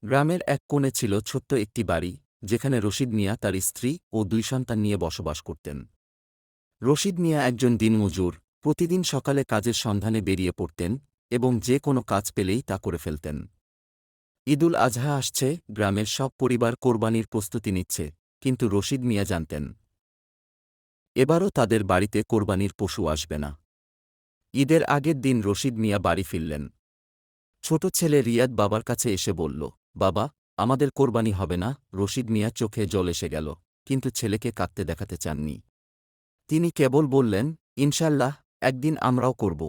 গ্রামের এক কোণে ছিল ছোট্ট একটি বাড়ি, যেখানে রশিদ মিয়া তার স্ত্রী ও 2 সন্তান নিয়ে বসবাস করতেন। রশিদ মিয়া একজন দিনমজুর, প্রতিদিন সকালে কাজের সন্ধানে বেরিয়ে পড়তেন এবং যে কোনো কাজ পেলেই তা করে ফেলতেন। ঈদুল আজহা আসছে, গ্রামের সব পরিবার কোরবানির প্রস্তুতি নিচ্ছে, কিন্তু রশিদ মিয়া জানতেন এবারও তাদের বাড়িতে কোরবানির পশু আসবে না। ঈদের আগের দিন রশিদ মিয়া বাড়ি ফিরলেন। ছোট ছেলে রিয়াদ বাবার কাছে এসে বলল, বাবা, আমাদের কোরবানি হবে না। রশিদ মিয়া চোখে জল এসে গেল, কিন্তু ছেলেকে কাঁদতে দেখাতে চাননি। তিনি কেবল বললেন, ইনশাল্লাহ, একদিন আমরাও করব।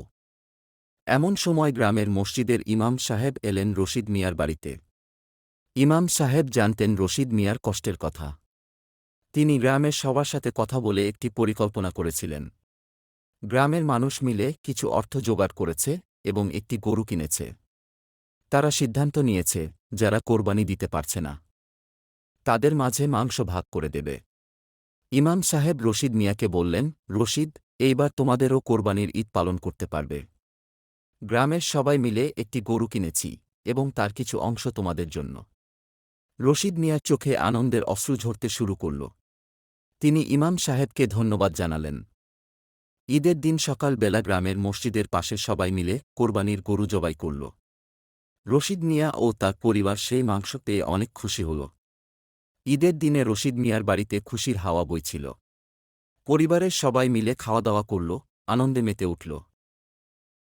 এমন সময় গ্রামের মসজিদের ইমাম সাহেব এলেন রশিদ মিয়ার বাড়িতে। ইমাম সাহেব জানতেন রশিদ মিয়ার কষ্টের কথা। তিনি গ্রামের সবার সাথে কথা বলে একটি পরিকল্পনা করেছিলেন। গ্রামের মানুষ মিলে কিছু অর্থ জোগাড় করেছে এবং একটি গরু কিনেছে। তারা সিদ্ধান্ত নিয়েছে, যারা কোরবানি দিতে পারছে না তাদের মাঝে মাংস ভাগ করে দেবে। ইমাম সাহেব রশিদ মিয়াকে বললেন, রশিদ, এইবার তোমাদেরও কোরবানির ঈদ পালন করতে পারবে। গ্রামের সবাই মিলে একটি গরু কিনেছি এবং তার কিছু অংশ তোমাদের জন্য। রশিদ মিয়ার চোখে আনন্দের অশ্রু ঝরতে শুরু করল। তিনি ইমাম সাহেবকে ধন্যবাদ জানালেন। ঈদের দিন সকালবেলা গ্রামের মসজিদের পাশে সবাই মিলে কোরবানির গরু জবাই করল। রশিদ মিয়া ও তার পরিবার সেই মাংস পেয়ে অনেক খুশি হল। ঈদের দিনে রশিদ মিয়ার বাড়িতে খুশির হাওয়া বইছিল। পরিবারের সবাই মিলে খাওয়া দাওয়া করল, আনন্দে মেতে উঠল।